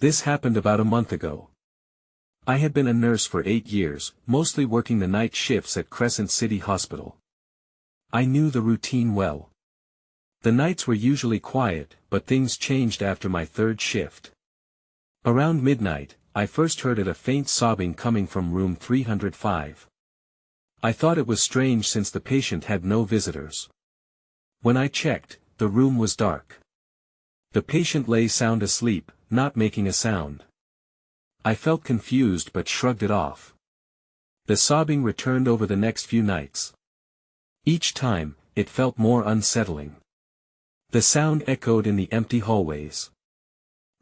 This happened about a month ago. I had been a nurse for 8 years, mostly working the night shifts at Crescent City Hospital. I knew the routine well. The nights were usually quiet, but things changed after my third shift. Around midnight, I first heard a faint sobbing coming from room 305. I thought it was strange since the patient had no visitors. When I checked, the room was dark. The patient lay sound asleep, not making a sound. I felt confused but shrugged it off. The sobbing returned over the next few nights. Each time, it felt more unsettling. The sound echoed in the empty hallways.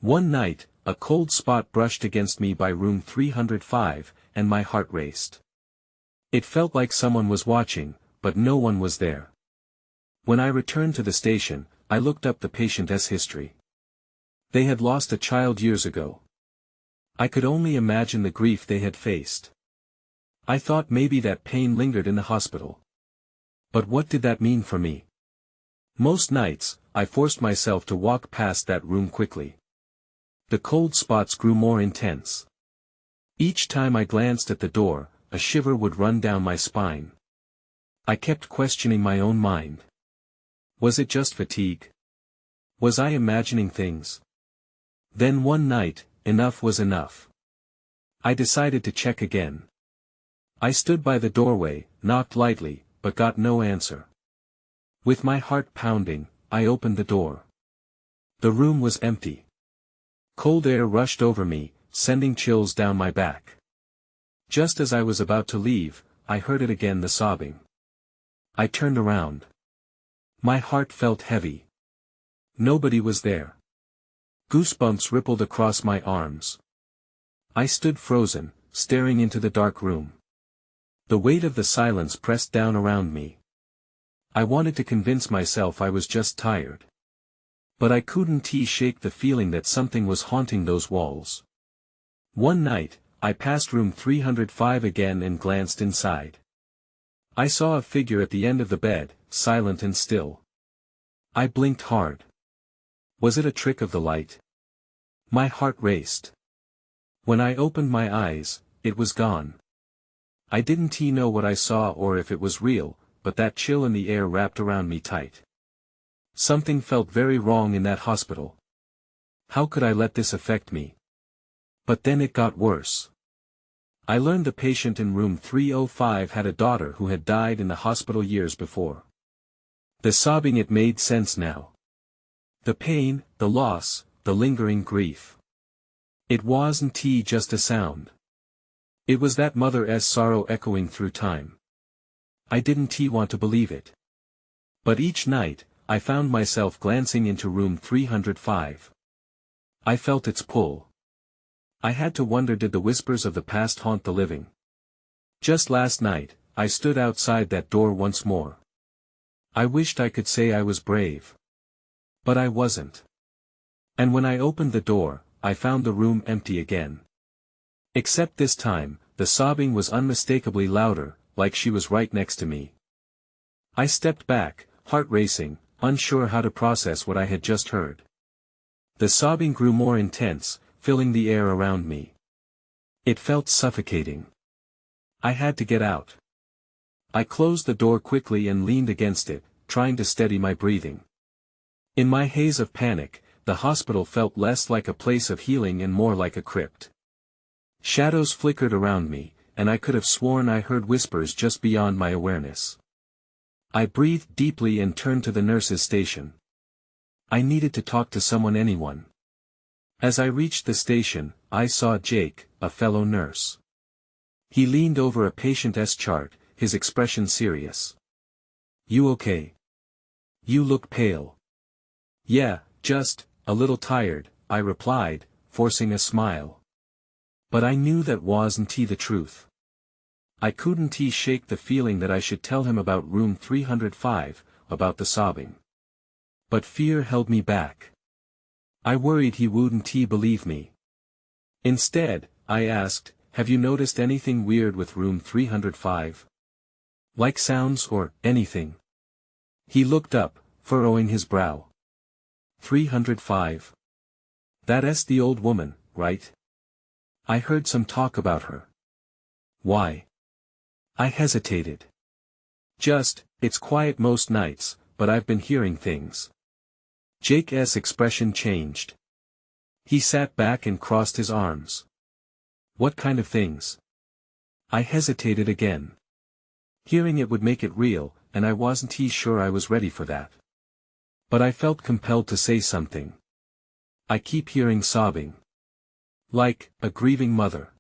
One night, a cold spot brushed against me by room 305, and my heart raced. It felt like someone was watching, but no one was there. When I returned to the station, I looked up the patient's history. They had lost a child years ago. I could only imagine the grief they had faced. I thought maybe that pain lingered in the hospital. But what did that mean for me? Most nights, I forced myself to walk past that room quickly. The cold spots grew more intense. Each time I glanced at the door, a shiver would run down my spine. I kept questioning my own mind. Was it just fatigue? Was I imagining things? Then one night, enough was enough. I decided to check again. I stood by the doorway, knocked lightly, but got no answer. With my heart pounding, I opened the door. The room was empty. Cold air rushed over me, sending chills down my back. Just as I was about to leave, I heard it again, the sobbing. I turned around. My heart felt heavy. Nobody was there. Goosebumps rippled across my arms. I stood frozen, staring into the dark room. The weight of the silence pressed down around me. I wanted to convince myself I was just tired. But I couldn't shake the feeling that something was haunting those walls. One night, I passed room 305 again and glanced inside. I saw a figure at the end of the bed, silent and still. I blinked hard. Was it a trick of the light? My heart raced. When I opened my eyes, it was gone. I didn't know what I saw or if it was real, but that chill in the air wrapped around me tight. Something felt very wrong in that hospital. How could I let this affect me? But then it got worse. I learned the patient in room 305 had a daughter who had died in the hospital years before. The sobbing, it made sense now. The pain, the loss, the lingering grief. It wasn't just a sound. It was that mother's sorrow echoing through time. I didn't want to believe it. But each night, I found myself glancing into room 305. I felt its pull. I had to wonder, did the whispers of the past haunt the living? Just last night, I stood outside that door once more. I wished I could say I was brave. But I wasn't. And when I opened the door, I found the room empty again. Except this time, the sobbing was unmistakably louder, like she was right next to me. I stepped back, heart racing, unsure how to process what I had just heard. The sobbing grew more intense, filling the air around me. It felt suffocating. I had to get out. I closed the door quickly and leaned against it, trying to steady my breathing. In my haze of panic, the hospital felt less like a place of healing and more like a crypt. Shadows flickered around me, and I could have sworn I heard whispers just beyond my awareness. I breathed deeply and turned to the nurse's station. I needed to talk to someone, anyone. As I reached the station, I saw Jake, a fellow nurse. He leaned over a patient's chart, his expression serious. "You okay? You look pale." "Yeah, just a little tired," I replied, forcing a smile. But I knew that wasn't the truth. I couldn't shake the feeling that I should tell him about room 305, about the sobbing. But fear held me back. I worried he wouldn't believe me. Instead, I asked, "Have you noticed anything weird with room 305? Like sounds or anything?" He looked up, furrowing his brow. 305. That's the old woman, right? I heard some talk about her. Why? I hesitated. It's quiet most nights, but I've been hearing things. Jake's expression changed. He sat back and crossed his arms. What kind of things? I hesitated again. Hearing it would make it real, and I wasn't sure I was ready for that. But I felt compelled to say something. I keep hearing sobbing. Like a grieving mother.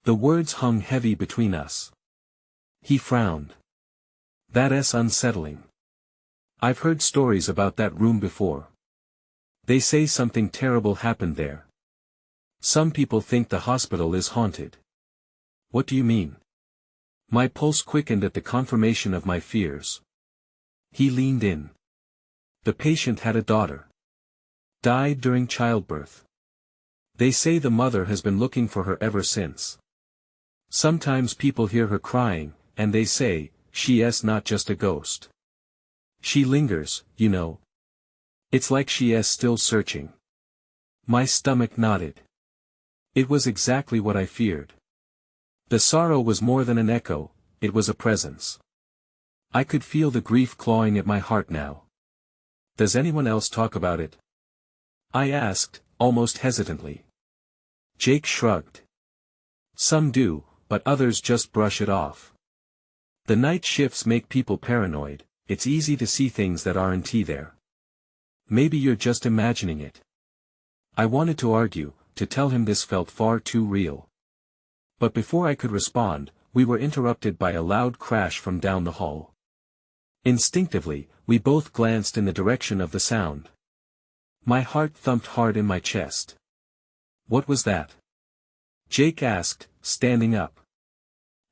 The words hung heavy between us. He frowned. That's unsettling. I've heard stories about that room before. They say something terrible happened there. Some people think the hospital is haunted. What do you mean? My pulse quickened at the confirmation of my fears. He leaned in. The patient had a daughter. Died during childbirth. They say the mother has been looking for her ever since. Sometimes people hear her crying, and they say, she's not just a ghost. She lingers, you know. It's like she's still searching. My stomach nodded. It was exactly what I feared. The sorrow was more than an echo, it was a presence. I could feel the grief clawing at my heart now. Does anyone else talk about it? I asked, almost hesitantly. Jake shrugged. Some do, but others just brush it off. The night shifts make people paranoid, it's easy to see things that aren't there. Maybe you're just imagining it. I wanted to argue, to tell him this felt far too real. But before I could respond, we were interrupted by a loud crash from down the hall. Instinctively, we both glanced in the direction of the sound. My heart thumped hard in my chest. What was that? Jake asked, standing up.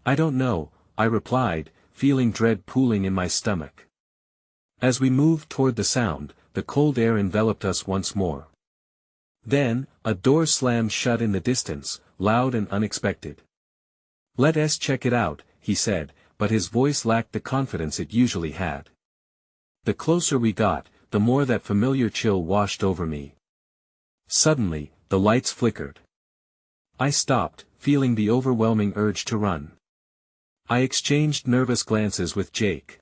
I don't know, I replied, feeling dread pooling in my stomach. As we moved toward the sound, the cold air enveloped us once more. Then, a door slammed shut in the distance, loud and unexpected. Let's check it out, he said, but his voice lacked the confidence it usually had. The closer we got, the more that familiar chill washed over me. Suddenly, the lights flickered. I stopped, feeling the overwhelming urge to run. I exchanged nervous glances with Jake.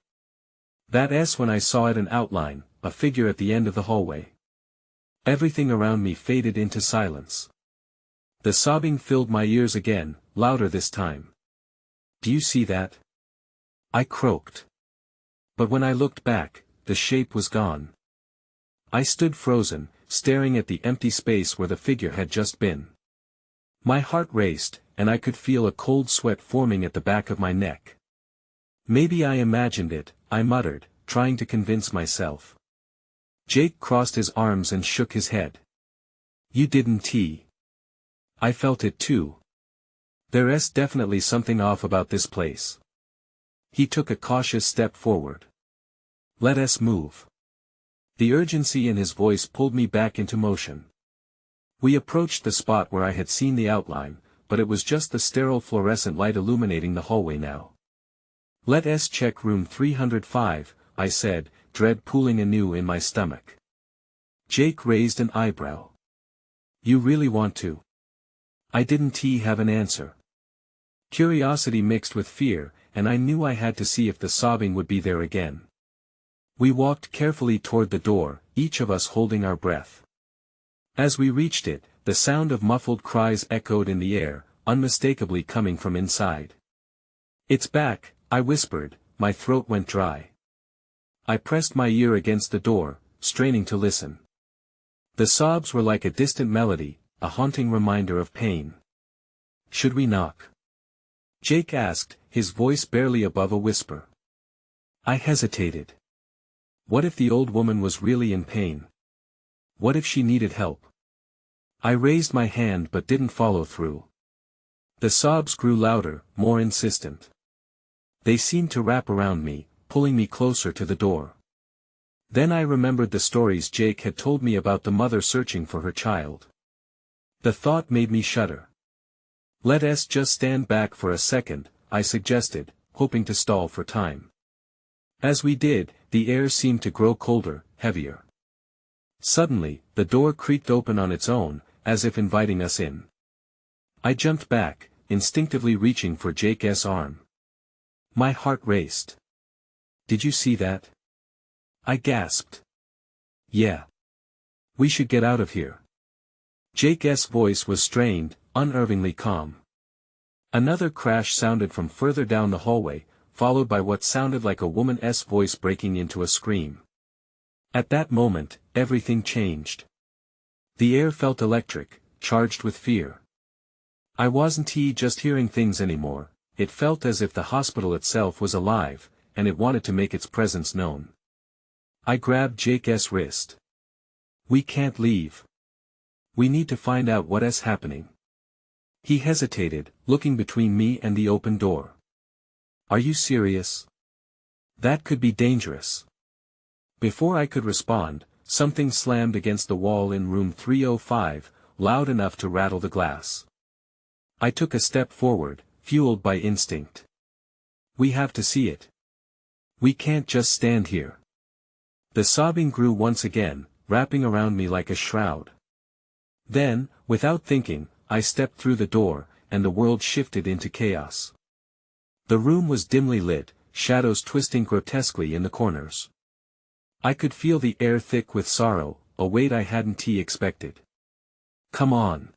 That's when I saw it an outline, a figure at the end of the hallway. Everything around me faded into silence. The sobbing filled my ears again, louder this time. Do you see that? I croaked. But when I looked back, the shape was gone. I stood frozen, staring at the empty space where the figure had just been. My heart raced, and I could feel a cold sweat forming at the back of my neck. Maybe I imagined it, I muttered, trying to convince myself. Jake crossed his arms and shook his head. You didn't. I felt it too. There's definitely something off about this place. He took a cautious step forward. Let us move. The urgency in his voice pulled me back into motion. We approached the spot where I had seen the outline, but it was just the sterile fluorescent light illuminating the hallway now. Let's check room 305, I said, dread pooling anew in my stomach. Jake raised an eyebrow. You really want to? I didn't have an answer. Curiosity mixed with fear, and I knew I had to see if the sobbing would be there again. We walked carefully toward the door, each of us holding our breath. As we reached it, the sound of muffled cries echoed in the air, unmistakably coming from inside. It's back, I whispered, my throat went dry. I pressed my ear against the door, straining to listen. The sobs were like a distant melody, a haunting reminder of pain. Should we knock? Jake asked, his voice barely above a whisper. I hesitated. What if the old woman was really in pain? What if she needed help? I raised my hand but didn't follow through. The sobs grew louder, more insistent. They seemed to wrap around me, pulling me closer to the door. Then I remembered the stories Jake had told me about the mother searching for her child. The thought made me shudder. Let's just stand back for a second, I suggested, hoping to stall for time. As we did, the air seemed to grow colder, heavier. Suddenly, the door creaked open on its own, as if inviting us in. I jumped back, instinctively reaching for Jake's arm. My heart raced. "Did you see that?" I gasped. "Yeah. We should get out of here." Jake's voice was strained, unnervingly calm. Another crash sounded from further down the hallway, followed by what sounded like a woman's voice breaking into a scream. At that moment, everything changed. The air felt electric, charged with fear. I wasn't just hearing things anymore, it felt as if the hospital itself was alive, and it wanted to make its presence known. I grabbed Jake's wrist. "We can't leave. We need to find out what is happening." He hesitated, looking between me and the open door. "Are you serious? That could be dangerous." Before I could respond, something slammed against the wall in room 305, loud enough to rattle the glass. I took a step forward, fueled by instinct. "We have to see it. We can't just stand here." The sobbing grew once again, wrapping around me like a shroud. Then, without thinking, I stepped through the door, and the world shifted into chaos. The room was dimly lit, shadows twisting grotesquely in the corners. I could feel the air thick with sorrow, a weight I hadn't expected. "Come on,"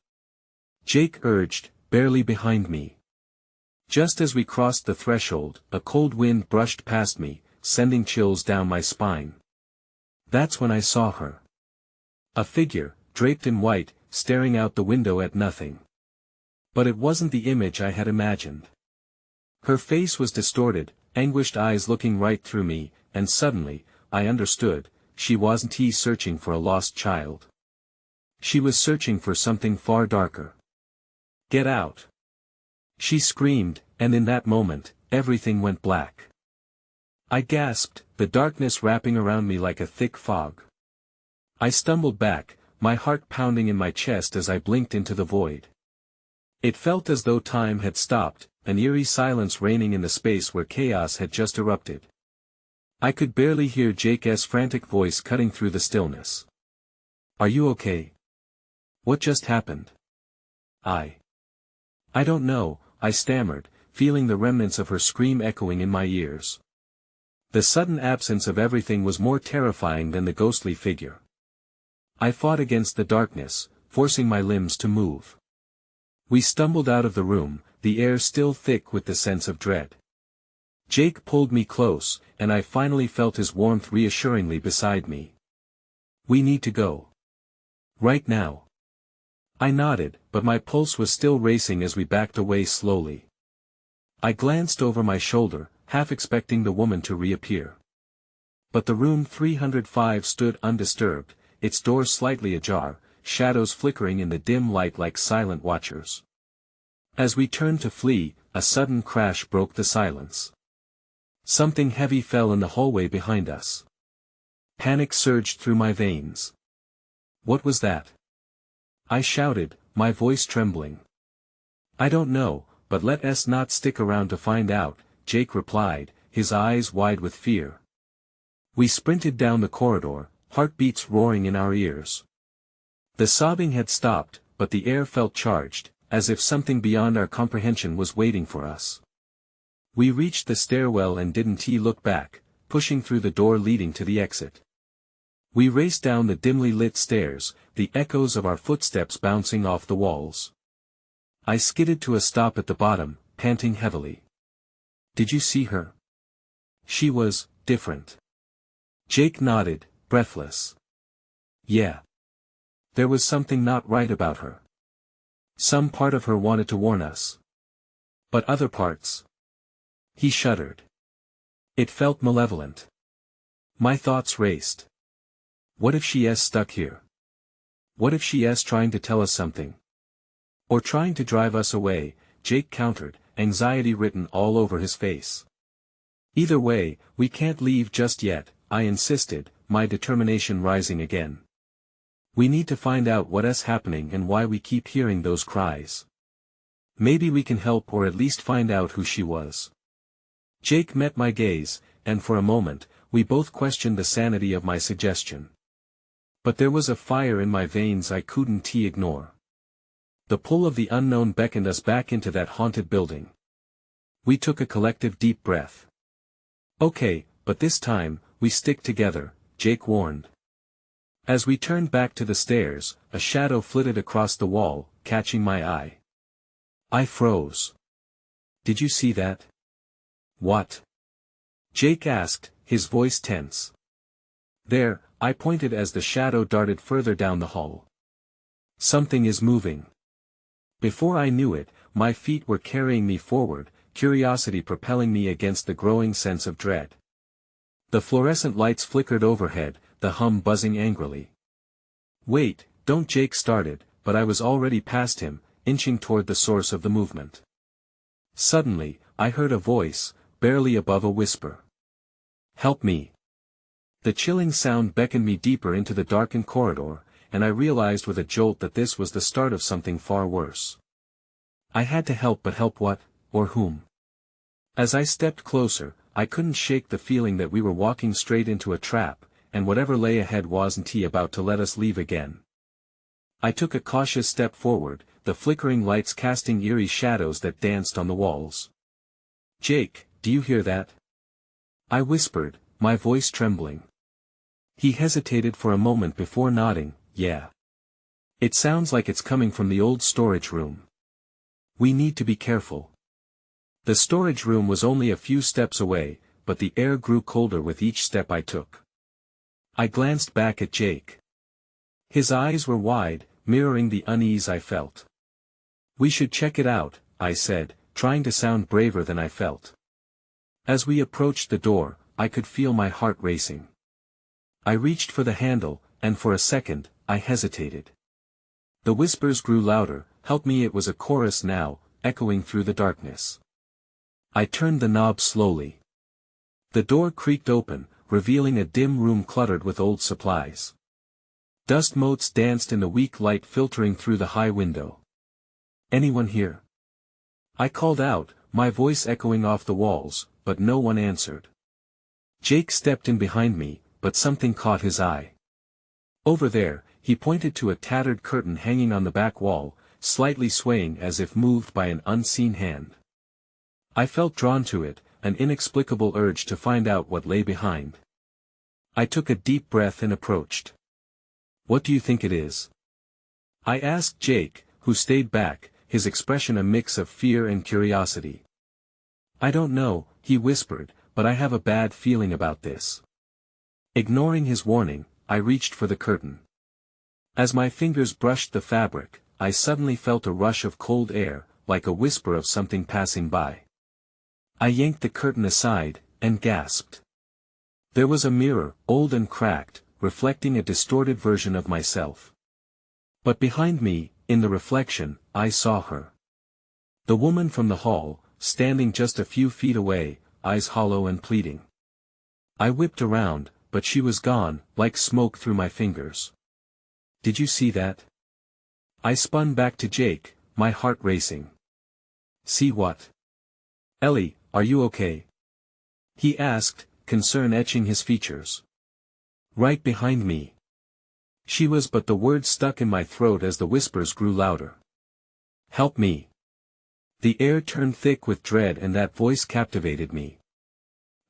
Jake urged, barely behind me. Just as we crossed the threshold, a cold wind brushed past me, sending chills down my spine. That's when I saw her. A figure, draped in white, staring out the window at nothing. But it wasn't the image I had imagined. Her face was distorted, anguished eyes looking right through me, and suddenly, I understood, she wasn't searching for a lost child. She was searching for something far darker. "Get out!" she screamed, and in that moment, everything went black. I gasped, the darkness wrapping around me like a thick fog. I stumbled back, my heart pounding in my chest as I blinked into the void. It felt as though time had stopped, an eerie silence reigning in the space where chaos had just erupted. I could barely hear Jake's frantic voice cutting through the stillness. "Are you okay? What just happened?" I don't know," I stammered, feeling the remnants of her scream echoing in my ears. The sudden absence of everything was more terrifying than the ghostly figure. I fought against the darkness, forcing my limbs to move. We stumbled out of the room, the air still thick with the sense of dread. Jake pulled me close, and I finally felt his warmth reassuringly beside me. "We need to go. Right now." I nodded, but my pulse was still racing as we backed away slowly. I glanced over my shoulder, half expecting the woman to reappear. But the room 305 stood undisturbed, its door slightly ajar, shadows flickering in the dim light like silent watchers. As we turned to flee, a sudden crash broke the silence. Something heavy fell in the hallway behind us. Panic surged through my veins. "What was that?" I shouted, my voice trembling. "I don't know, but let us not stick around to find out," Jake replied, his eyes wide with fear. We sprinted down the corridor, heartbeats roaring in our ears. The sobbing had stopped, but the air felt charged, as if something beyond our comprehension was waiting for us. We reached the stairwell and didn't look back, pushing through the door leading to the exit. We raced down the dimly lit stairs, the echoes of our footsteps bouncing off the walls. I skidded to a stop at the bottom, panting heavily. "Did you see her?" "She was different." Jake nodded, breathless. "Yeah. There was something not right about her. Some part of her wanted to warn us. But other parts..." He shuddered. It felt malevolent. My thoughts raced. What if she is stuck here? What if she is trying to tell us something? Or trying to drive us away, Jake countered, anxiety written all over his face. "Either way, we can't leave just yet," I insisted, my determination rising again. "We need to find out what is happening and why we keep hearing those cries. Maybe we can help or at least find out who she was." Jake met my gaze, and for a moment, we both questioned the sanity of my suggestion. But there was a fire in my veins I couldn't ignore. The pull of the unknown beckoned us back into that haunted building. We took a collective deep breath. Okay, but this time, we stick together, Jake warned. As we turned back to the stairs, a shadow flitted across the wall, catching my eye. I froze. Did you see that? What? Jake asked, his voice tense. There, I pointed as the shadow darted further down the hall. Something is moving. Before I knew it, my feet were carrying me forward, curiosity propelling me against the growing sense of dread. The fluorescent lights flickered overhead, the hum buzzing angrily. Wait, don't, Jake started, but I was already past him, inching toward the source of the movement. Suddenly, I heard a voice, barely above a whisper. Help me. The chilling sound beckoned me deeper into the darkened corridor, and I realized with a jolt that this was the start of something far worse. I had to help, but help what, or whom? As I stepped closer, I couldn't shake the feeling that we were walking straight into a trap, and whatever lay ahead wasn't about to let us leave again. I took a cautious step forward, the flickering lights casting eerie shadows that danced on the walls. Jake, do you hear that? I whispered, my voice trembling. He hesitated for a moment before nodding, yeah. It sounds like it's coming from the old storage room. We need to be careful. The storage room was only a few steps away, but the air grew colder with each step I took. I glanced back at Jake. His eyes were wide, mirroring the unease I felt. We should check it out, I said, trying to sound braver than I felt. As we approached the door, I could feel my heart racing. I reached for the handle, and for a second, I hesitated. The whispers grew louder, help me, it was a chorus now, echoing through the darkness. I turned the knob slowly. The door creaked open, revealing a dim room cluttered with old supplies. Dust motes danced in the weak light filtering through the high window. Anyone here? I called out, my voice echoing off the walls, but no one answered. Jake stepped in behind me, but something caught his eye. Over there, he pointed to a tattered curtain hanging on the back wall, slightly swaying as if moved by an unseen hand. I felt drawn to it, an inexplicable urge to find out what lay behind. I took a deep breath and approached. What do you think it is? I asked Jake, who stayed back, his expression a mix of fear and curiosity. I don't know, he whispered, but I have a bad feeling about this. Ignoring his warning, I reached for the curtain. As my fingers brushed the fabric, I suddenly felt a rush of cold air, like a whisper of something passing by. I yanked the curtain aside, and gasped. There was a mirror, old and cracked, reflecting a distorted version of myself. But behind me, in the reflection, I saw her. The woman from the hall, standing just a few feet away, eyes hollow and pleading. I whipped around, but she was gone, like smoke through my fingers. Did you see that? I spun back to Jake, my heart racing. See what? Ellie, are you okay? He asked, concern etching his features. Right behind me. She was, but the words stuck in my throat as the whispers grew louder. Help me. The air turned thick with dread and that voice captivated me.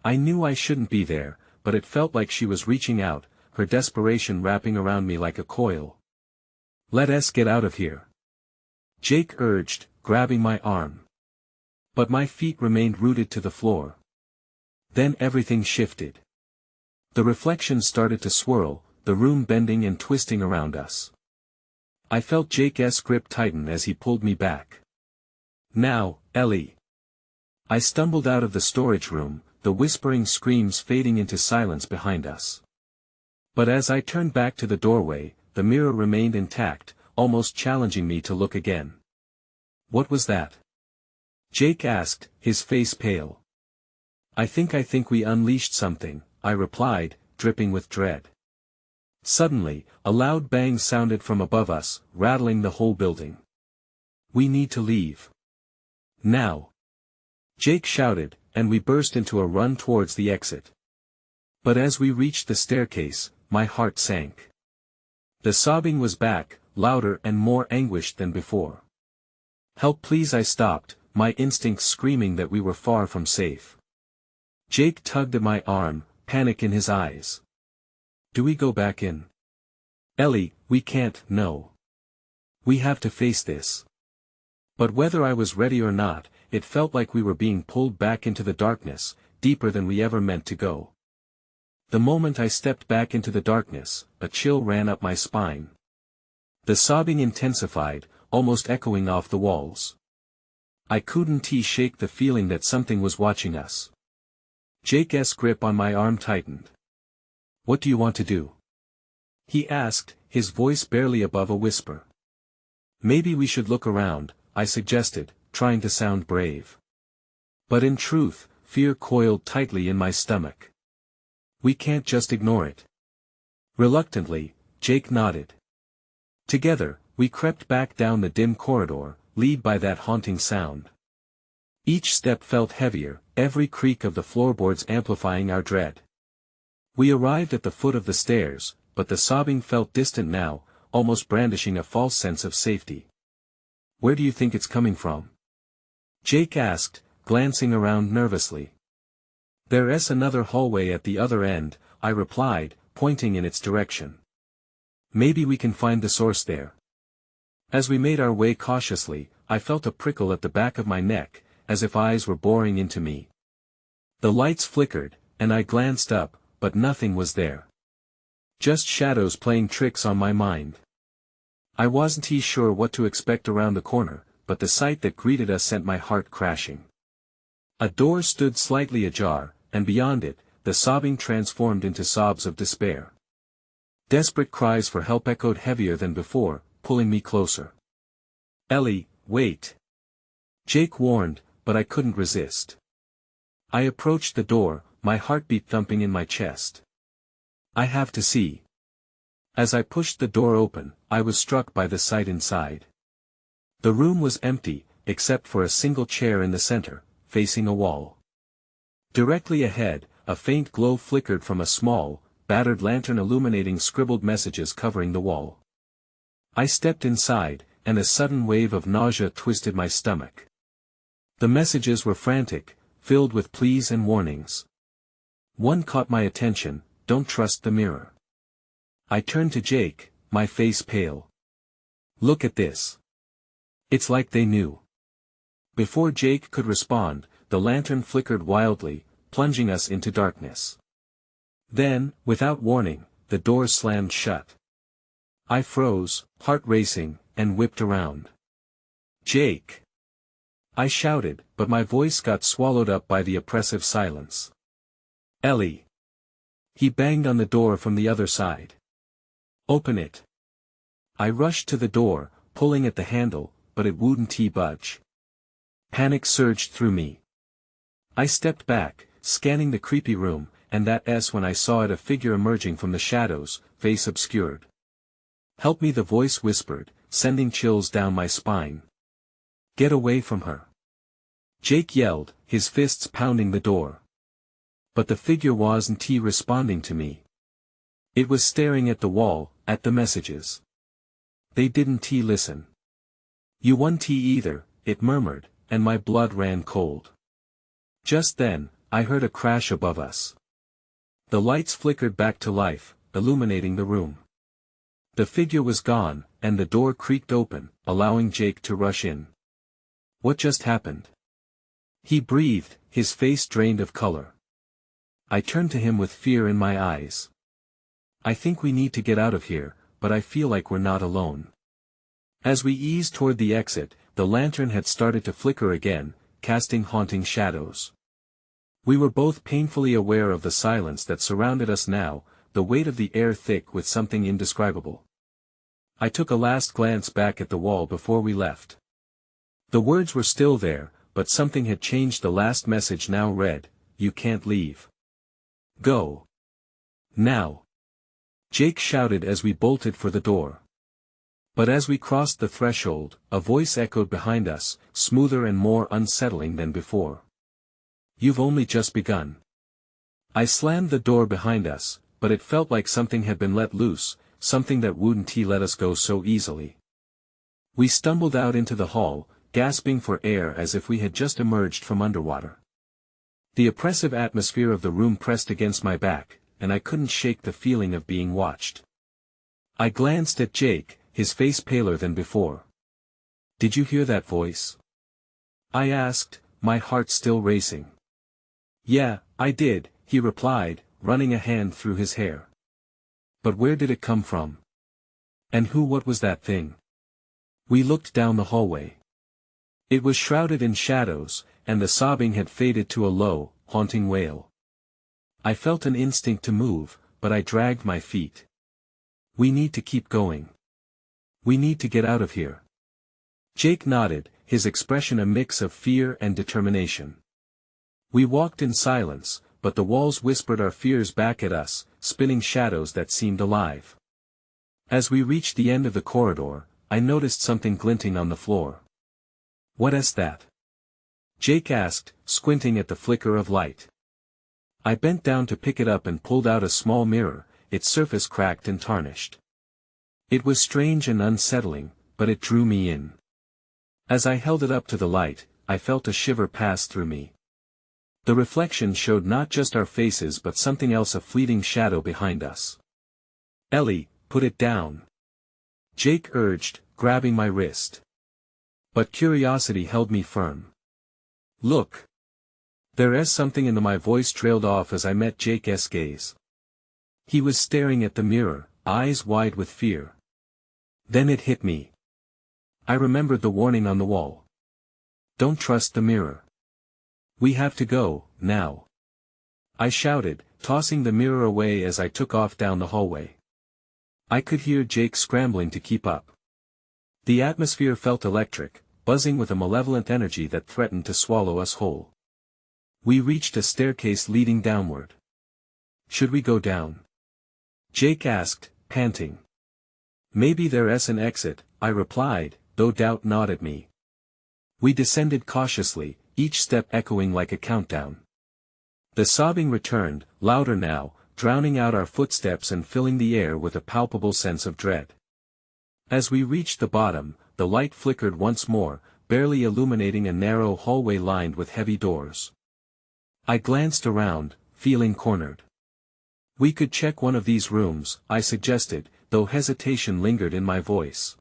I knew I shouldn't be there, but it felt like she was reaching out, her desperation wrapping around me like a coil. Let us get out of here. Jake urged, grabbing my arm. But my feet remained rooted to the floor. Then everything shifted. The reflections started to swirl, the room bending and twisting around us. I felt Jake's grip tighten as he pulled me back. Now, Ellie. I stumbled out of the storage room, the whispering screams fading into silence behind us. But as I turned back to the doorway, the mirror remained intact, almost challenging me to look again. What was that? Jake asked, his face pale. I think we unleashed something, I replied, dripping with dread. Suddenly, a loud bang sounded from above us, rattling the whole building. We need to leave. Now. Jake shouted, and we burst into a run towards the exit. But as we reached the staircase, my heart sank. The sobbing was back, louder and more anguished than before. Help please, I stopped, my instincts screaming that we were far from safe. Jake tugged at my arm, panic in his eyes. Do we go back in? Ellie, we can't, no. We have to face this. But whether I was ready or not, it felt like we were being pulled back into the darkness, deeper than we ever meant to go. The moment I stepped back into the darkness, a chill ran up my spine. The sobbing intensified, almost echoing off the walls. I couldn't shake the feeling that something was watching us. Jake's grip on my arm tightened. What do you want to do? He asked, his voice barely above a whisper. Maybe we should look around, I suggested, trying to sound brave. But in truth, fear coiled tightly in my stomach. We can't just ignore it. Reluctantly, Jake nodded. Together, we crept back down the dim corridor, led by that haunting sound. Each step felt heavier, every creak of the floorboards amplifying our dread. We arrived at the foot of the stairs, but the sobbing felt distant now, almost brandishing a false sense of safety. Where do you think it's coming from? Jake asked, glancing around nervously. There's another hallway at the other end, I replied, pointing in its direction. Maybe we can find the source there. As we made our way cautiously, I felt a prickle at the back of my neck, as if eyes were boring into me. The lights flickered, and I glanced up, but nothing was there. Just shadows playing tricks on my mind. I wasn't sure what to expect around the corner, but the sight that greeted us sent my heart crashing. A door stood slightly ajar, and beyond it, the sobbing transformed into sobs of despair. Desperate cries for help echoed heavier than before, pulling me closer. Ellie, wait. Jake warned, but I couldn't resist. I approached the door, my heartbeat thumping in my chest. I have to see. As I pushed the door open, I was struck by the sight inside. The room was empty, except for a single chair in the center, facing a wall. Directly ahead, a faint glow flickered from a small, battered lantern illuminating scribbled messages covering the wall. I stepped inside, and a sudden wave of nausea twisted my stomach. The messages were frantic, filled with pleas and warnings. One caught my attention, don't trust the mirror. I turned to Jake, my face pale. Look at this. It's like they knew. Before Jake could respond, the lantern flickered wildly, plunging us into darkness. Then, without warning, the door slammed shut. I froze, heart racing, and whipped around. Jake! I shouted, but my voice got swallowed up by the oppressive silence. Ellie! He banged on the door from the other side. Open it. I rushed to the door, pulling at the handle, but it wouldn't budge. Panic surged through me. I stepped back, scanning the creepy room, and that's when I saw it, a figure emerging from the shadows, face obscured. Help me, the voice whispered, sending chills down my spine. Get away from her. Jake yelled, his fists pounding the door. But the figure wasn't responding to me. It was staring at the wall, at the messages. They didn't listen. You won't either, it murmured, and my blood ran cold. Just then, I heard a crash above us. The lights flickered back to life, illuminating the room. The figure was gone, and the door creaked open, allowing Jake to rush in. What just happened? He breathed, his face drained of color. I turned to him with fear in my eyes. I think we need to get out of here, but I feel like we're not alone. As we eased toward the exit, the lantern had started to flicker again, casting haunting shadows. We were both painfully aware of the silence that surrounded us now, the weight of the air thick with something indescribable. I took a last glance back at the wall before we left. The words were still there, but something had changed. The last message now read, "You can't leave. Go. Now." Jake shouted as we bolted for the door. But as we crossed the threshold, a voice echoed behind us, smoother and more unsettling than before. You've only just begun. I slammed the door behind us, but it felt like something had been let loose, something that wouldn't let us go so easily. We stumbled out into the hall, gasping for air as if we had just emerged from underwater. The oppressive atmosphere of the room pressed against my back, and I couldn't shake the feeling of being watched. I glanced at Jake, his face paler than before. "Did you hear that voice?" I asked, my heart still racing. "Yeah, I did," he replied, running a hand through his hair. "But where did it come from? And what was that thing?" We looked down the hallway. It was shrouded in shadows, and the sobbing had faded to a low, haunting wail. I felt an instinct to move, but I dragged my feet. "We need to keep going. We need to get out of here." Jake nodded, his expression a mix of fear and determination. We walked in silence, but the walls whispered our fears back at us, spinning shadows that seemed alive. As we reached the end of the corridor, I noticed something glinting on the floor. "What is that?" Jake asked, squinting at the flicker of light. I bent down to pick it up and pulled out a small mirror, its surface cracked and tarnished. It was strange and unsettling, but it drew me in. As I held it up to the light, I felt a shiver pass through me. The reflection showed not just our faces but something else, a fleeting shadow behind us. "Ellie, put it down," Jake urged, grabbing my wrist. But curiosity held me firm. "Look. There is something," and my voice trailed off as I met Jake's gaze. He was staring at the mirror, eyes wide with fear. Then it hit me. I remembered the warning on the wall. "Don't trust the mirror. We have to go, now," I shouted, tossing the mirror away as I took off down the hallway. I could hear Jake scrambling to keep up. The atmosphere felt electric, buzzing with a malevolent energy that threatened to swallow us whole. We reached a staircase leading downward. "Should we go down?" Jake asked, panting. "Maybe there's an exit," I replied, though doubt gnawed at me. We descended cautiously, each step echoing like a countdown. The sobbing returned, louder now, drowning out our footsteps and filling the air with a palpable sense of dread. As we reached the bottom, the light flickered once more, barely illuminating a narrow hallway lined with heavy doors. I glanced around, feeling cornered. "We could check one of these rooms," I suggested, though hesitation lingered in my voice.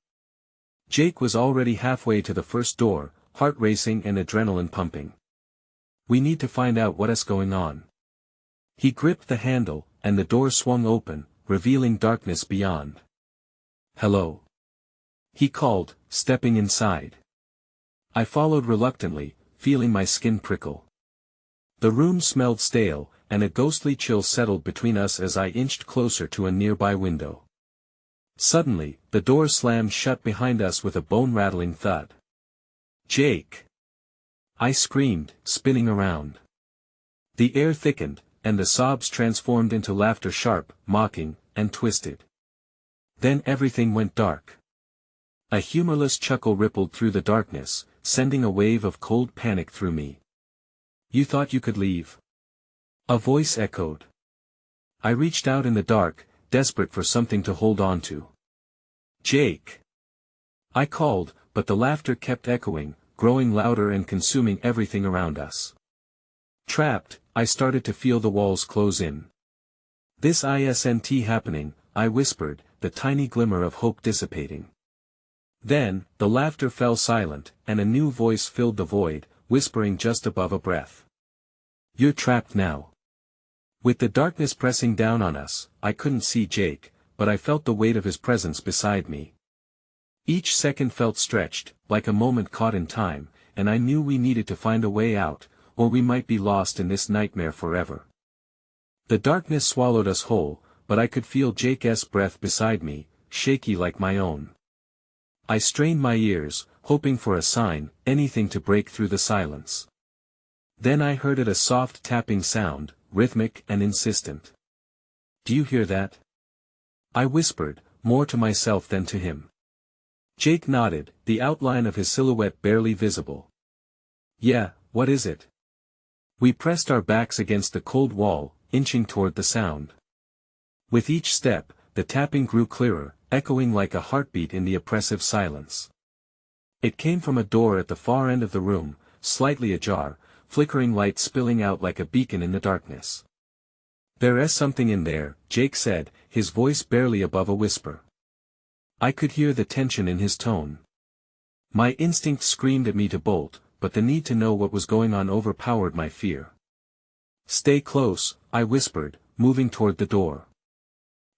Jake was already halfway to the first door, heart racing and adrenaline pumping. "We need to find out what is going on." He gripped the handle, and the door swung open, revealing darkness beyond. "Hello," he called, stepping inside. I followed reluctantly, feeling my skin prickle. The room smelled stale, and a ghostly chill settled between us as I inched closer to a nearby window. Suddenly, the door slammed shut behind us with a bone-rattling thud. "Jake!" I screamed, spinning around. The air thickened, and the sobs transformed into laughter, sharp, mocking, and twisted. Then everything went dark. A humorless chuckle rippled through the darkness, sending a wave of cold panic through me. "You thought you could leave?" a voice echoed. I reached out in the dark, desperate for something to hold on to. "Jake!" I called, but the laughter kept echoing, growing louder and consuming everything around us. Trapped, I started to feel the walls close in. "This isn't happening," I whispered, the tiny glimmer of hope dissipating. Then, the laughter fell silent, and a new voice filled the void, whispering just above a breath. "You're trapped now." With the darkness pressing down on us, I couldn't see Jake, but I felt the weight of his presence beside me. Each second felt stretched, like a moment caught in time, and I knew we needed to find a way out, or we might be lost in this nightmare forever. The darkness swallowed us whole, but I could feel Jake's breath beside me, shaky like my own. I strained my ears, hoping for a sign, anything to break through the silence. Then I heard it, a soft tapping sound, rhythmic and insistent. "Do you hear that?" I whispered, more to myself than to him. Jake nodded, the outline of his silhouette barely visible. "Yeah, what is it?" We pressed our backs against the cold wall, inching toward the sound. With each step, the tapping grew clearer, echoing like a heartbeat in the oppressive silence. It came from a door at the far end of the room, slightly ajar, flickering light spilling out like a beacon in the darkness. "There is something in there," Jake said, his voice barely above a whisper. I could hear the tension in his tone. My instinct screamed at me to bolt, but the need to know what was going on overpowered my fear. "Stay close," I whispered, moving toward the door.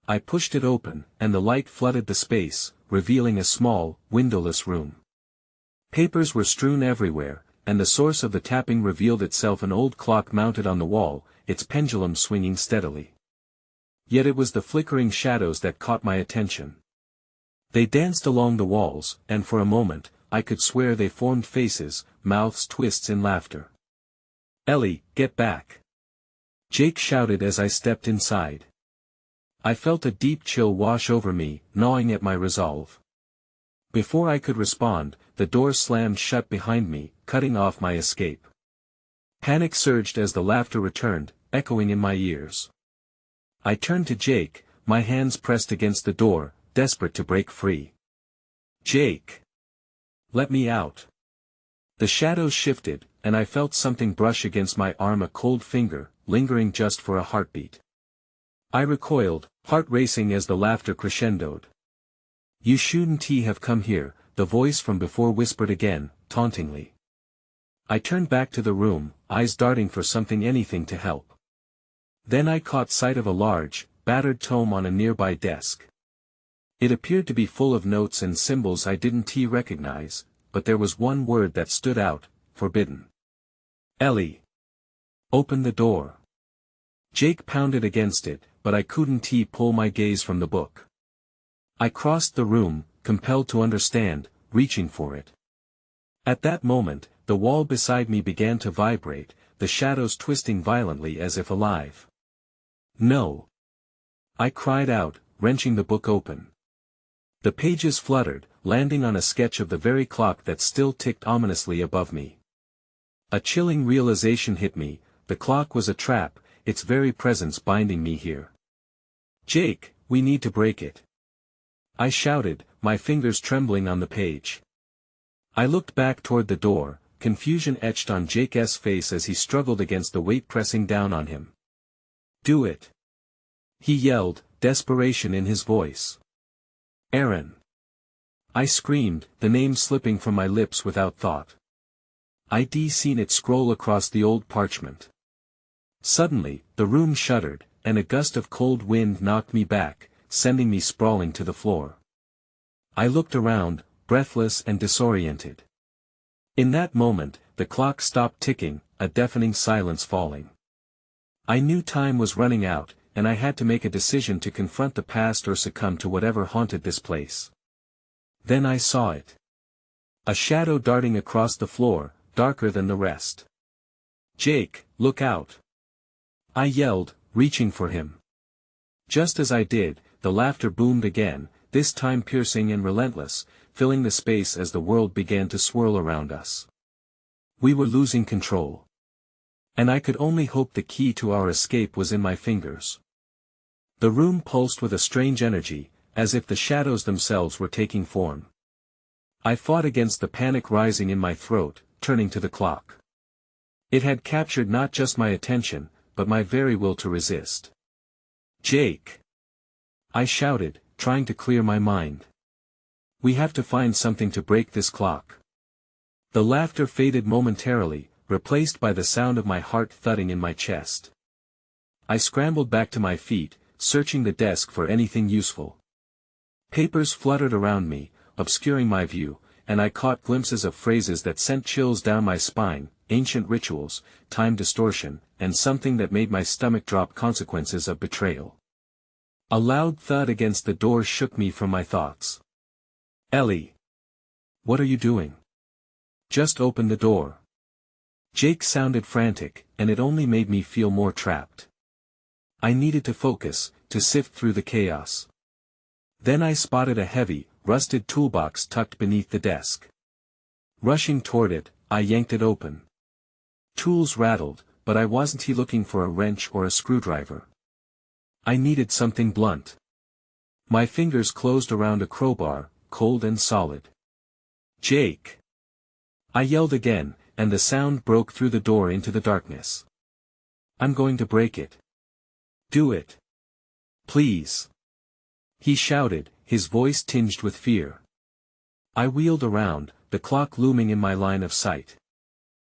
I pushed it open, and the light flooded the space, revealing a small, windowless room. Papers were strewn everywhere, and the source of the tapping revealed itself: an old clock mounted on the wall, its pendulum swinging steadily. Yet it was the flickering shadows that caught my attention. They danced along the walls, and for a moment, I could swear they formed faces, mouths twists in laughter. "Ellie, get back!" Jake shouted as I stepped inside. I felt a deep chill wash over me, gnawing at my resolve. Before I could respond, the door slammed shut behind me, cutting off my escape. Panic surged as the laughter returned, echoing in my ears. I turned to Jake, my hands pressed against the door, desperate to break free. "Jake! Let me out!" The shadows shifted, and I felt something brush against my arm, a cold finger, lingering just for a heartbeat. I recoiled, heart racing as the laughter crescendoed. "You shouldn't have come here," the voice from before whispered again, tauntingly. I turned back to the room, eyes darting for something, anything to help. Then I caught sight of a large, battered tome on a nearby desk. It appeared to be full of notes and symbols I didn't recognize, but there was one word that stood out: forbidden. "Ellie! Open the door!" Jake pounded against it, but I couldn't pull my gaze from the book. I crossed the room, compelled to understand, reaching for it. At that moment, the wall beside me began to vibrate, the shadows twisting violently as if alive. "No!" I cried out, wrenching the book open. The pages fluttered, landing on a sketch of the very clock that still ticked ominously above me. A chilling realization hit me: the clock was a trap, its very presence binding me here. "Jake, we need to break it!" I shouted, my fingers trembling on the page. I looked back toward the door, confusion etched on Jake's face as he struggled against the weight pressing down on him. "Do it!" he yelled, desperation in his voice. "Aaron!" I screamed, the name slipping from my lips without thought. I'd seen it scroll across the old parchment. Suddenly, the room shuddered, and a gust of cold wind knocked me back, sending me sprawling to the floor. I looked around, breathless and disoriented. In that moment, the clock stopped ticking, a deafening silence falling. I knew time was running out, and I had to make a decision: to confront the past or succumb to whatever haunted this place. Then I saw it. A shadow darting across the floor, darker than the rest. "Jake, look out!" I yelled, reaching for him. Just as I did, the laughter boomed again, this time piercing and relentless, filling the space as the world began to swirl around us. We were losing control. And I could only hope the key to our escape was in my fingers. The room pulsed with a strange energy, as if the shadows themselves were taking form. I fought against the panic rising in my throat, turning to the clock. It had captured not just my attention, but my very will to resist. "Jake!" I shouted, trying to clear my mind. "We have to find something to break this clock." The laughter faded momentarily, replaced by the sound of my heart thudding in my chest. I scrambled back to my feet, searching the desk for anything useful. Papers fluttered around me, obscuring my view, and I caught glimpses of phrases that sent chills down my spine: ancient rituals, time distortion, and something that made my stomach drop: consequences of betrayal. A loud thud against the door shook me from my thoughts. "Ellie! What are you doing? Just open the door." Jake sounded frantic, and it only made me feel more trapped. I needed to focus, to sift through the chaos. Then I spotted a heavy, rusted toolbox tucked beneath the desk. Rushing toward it, I yanked it open. Tools rattled, but I wasn't looking for a wrench or a screwdriver. I needed something blunt. My fingers closed around a crowbar, cold and solid. "Jake!" I yelled again, and the sound broke through the door into the darkness. I'm going to break it. Do it. Please. He shouted, his voice tinged with fear. I wheeled around, the clock looming in my line of sight.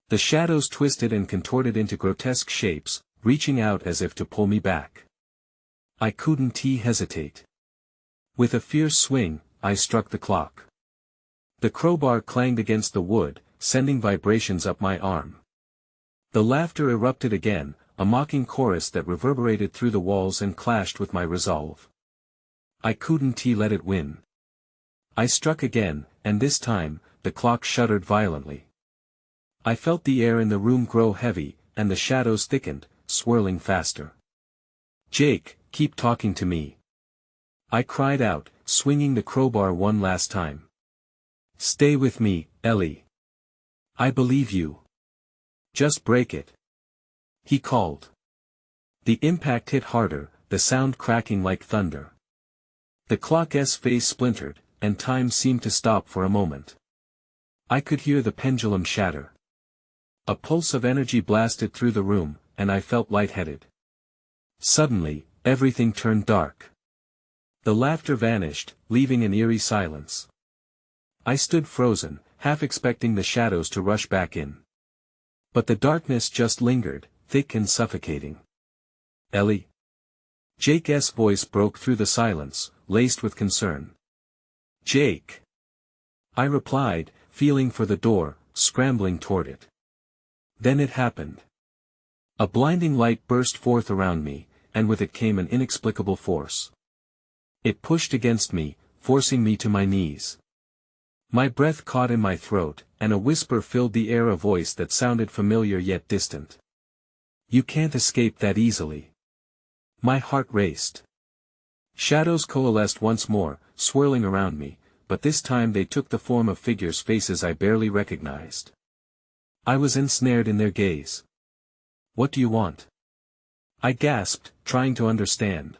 The shadows twisted and contorted into grotesque shapes, reaching out as if to pull me back. I couldn't hesitate. With a fierce swing, I struck the clock. The crowbar clanged against the wood, sending vibrations up my arm. The laughter erupted again, a mocking chorus that reverberated through the walls and clashed with my resolve. I couldn't let it win. I struck again, and this time, the clock shuddered violently. I felt the air in the room grow heavy, and the shadows thickened, swirling faster. Jake, keep talking to me. I cried out, swinging the crowbar one last time. Stay with me, Ellie. I believe you. Just break it. He called. The impact hit harder, the sound cracking like thunder. The clock's face splintered, and time seemed to stop for a moment. I could hear the pendulum shatter. A pulse of energy blasted through the room, and I felt lightheaded. Suddenly, everything turned dark. The laughter vanished, leaving an eerie silence. I stood frozen, half expecting the shadows to rush back in. But the darkness just lingered, thick and suffocating. Ellie? Jake's voice broke through the silence, laced with concern. Jake! I replied, feeling for the door, scrambling toward it. Then it happened. A blinding light burst forth around me, and with it came an inexplicable force. It pushed against me, forcing me to my knees. My breath caught in my throat, and a whisper filled the air, a voice that sounded familiar yet distant. You can't escape that easily. My heart raced. Shadows coalesced once more, swirling around me, but this time they took the form of figures' faces I barely recognized. I was ensnared in their gaze. What do you want? I gasped, trying to understand.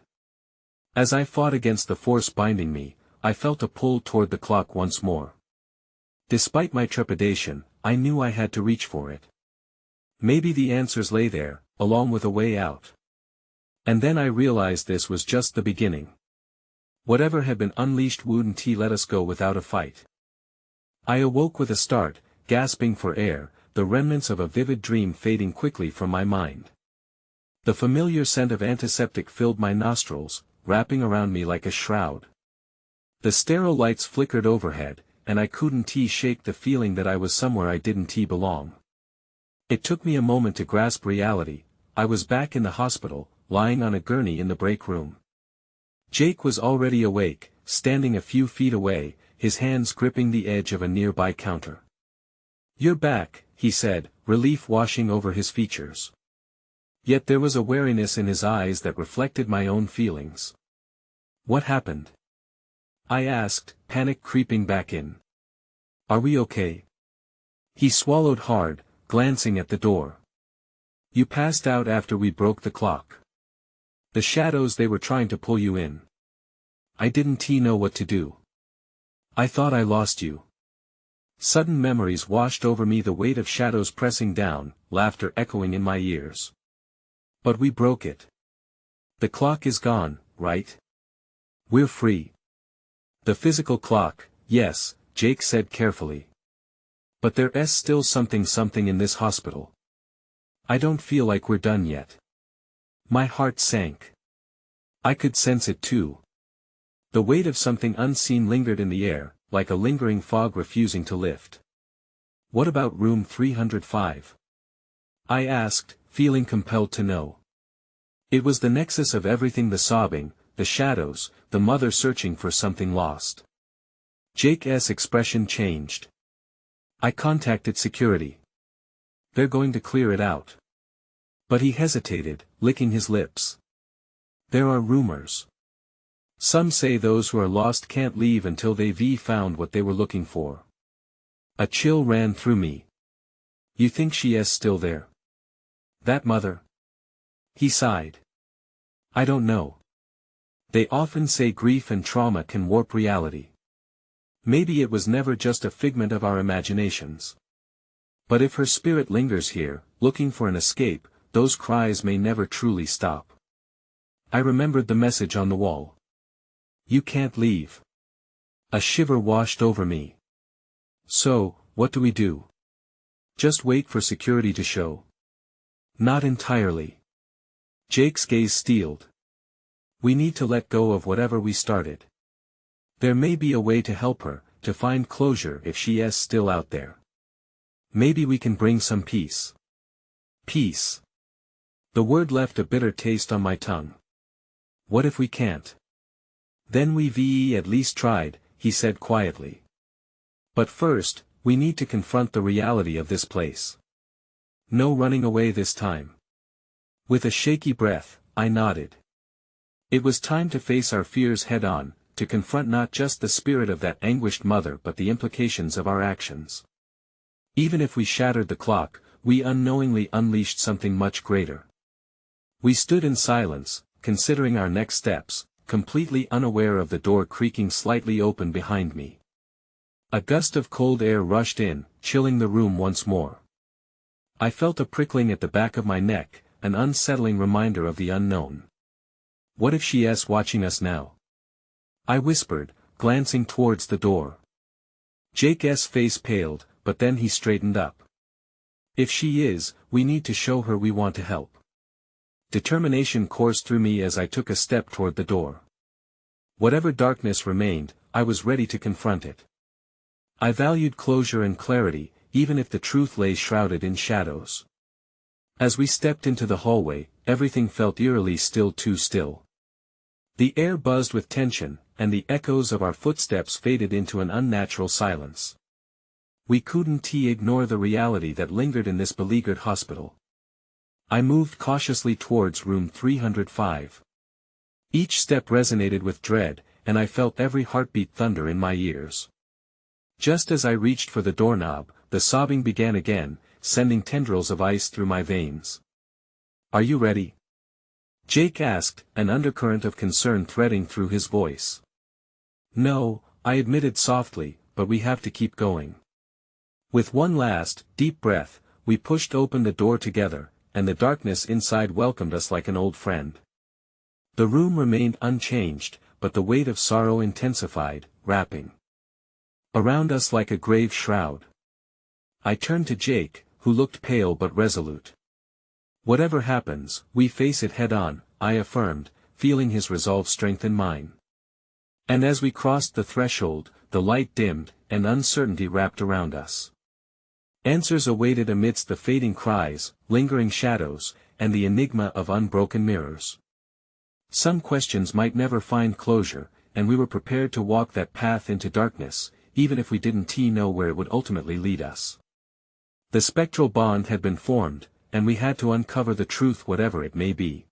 As I fought against the force binding me, I felt a pull toward the clock once more. Despite my trepidation, I knew I had to reach for it. Maybe the answers lay there, along with a way out. And then I realized this was just the beginning. Whatever had been unleashed wouldn't let us go without a fight. I awoke with a start, gasping for air, the remnants of a vivid dream fading quickly from my mind. The familiar scent of antiseptic filled my nostrils, wrapping around me like a shroud. The sterile lights flickered overhead, and I couldn't shake the feeling that I was somewhere I didn't belong. It took me a moment to grasp reality. I was back in the hospital, lying on a gurney in the break room. Jake was already awake, standing a few feet away, his hands gripping the edge of a nearby counter. You're back, he said, relief washing over his features. Yet there was a wariness in his eyes that reflected my own feelings. What happened? I asked, panic creeping back in. Are we okay? He swallowed hard, glancing at the door. You passed out after we broke the clock. The shadows, they were trying to pull you in. I didn't know what to do. I thought I lost you. Sudden memories washed over me, the weight of shadows pressing down, laughter echoing in my ears. But we broke it. The clock is gone, right? We're free. The physical clock, yes, Jake said carefully. But there's still something in this hospital. I don't feel like we're done yet. My heart sank. I could sense it too. The weight of something unseen lingered in the air, like a lingering fog refusing to lift. What about room 305? I asked, feeling compelled to know. It was the nexus of everything, the sobbing, the shadows, the mother searching for something lost. Jake's expression changed. I contacted security. They're going to clear it out. But he hesitated, licking his lips. There are rumors. Some say those who are lost can't leave until they've found what they were looking for. A chill ran through me. You think she is still there? That mother? He sighed. I don't know. They often say grief and trauma can warp reality. Maybe it was never just a figment of our imaginations. But if her spirit lingers here, looking for an escape, those cries may never truly stop. I remembered the message on the wall. You can't leave. A shiver washed over me. So, what do we do? Just wait for security to show? Not entirely. Jake's gaze steeled. We need to let go of whatever we started. There may be a way to help her, to find closure if she is still out there. Maybe we can bring some peace. Peace. The word left a bitter taste on my tongue. What if we can't? Then we've at least tried, he said quietly. But first, we need to confront the reality of this place. No running away this time. With a shaky breath, I nodded. It was time to face our fears head-on, to confront not just the spirit of that anguished mother but the implications of our actions. Even if we shattered the clock, we unknowingly unleashed something much greater. We stood in silence, considering our next steps, completely unaware of the door creaking slightly open behind me. A gust of cold air rushed in, chilling the room once more. I felt a prickling at the back of my neck, an unsettling reminder of the unknown. What if she is watching us now? I whispered, glancing towards the door. Jake's face paled, but then he straightened up. If she is, we need to show her we want to help. Determination coursed through me as I took a step toward the door. Whatever darkness remained, I was ready to confront it. I valued closure and clarity, even if the truth lay shrouded in shadows. As we stepped into the hallway, everything felt eerily too still. The air buzzed with tension, and the echoes of our footsteps faded into an unnatural silence. We couldn't ignore the reality that lingered in this beleaguered hospital. I moved cautiously towards room 305. Each step resonated with dread, and I felt every heartbeat thunder in my ears. Just as I reached for the doorknob, the sobbing began again, sending tendrils of ice through my veins. Are you ready? Jake asked, an undercurrent of concern threading through his voice. No, I admitted softly, but we have to keep going. With one last, deep breath, we pushed open the door together, and the darkness inside welcomed us like an old friend. The room remained unchanged, but the weight of sorrow intensified, wrapping around us like a grave shroud. I turned to Jake, who looked pale but resolute. Whatever happens, we face it head-on, I affirmed, feeling his resolve strengthen mine. And as we crossed the threshold, the light dimmed, and uncertainty wrapped around us. Answers awaited amidst the fading cries, lingering shadows, and the enigma of unbroken mirrors. Some questions might never find closure, and we were prepared to walk that path into darkness, even if we didn't know where it would ultimately lead us. The spectral bond had been formed, and we had to uncover the truth whatever it may be.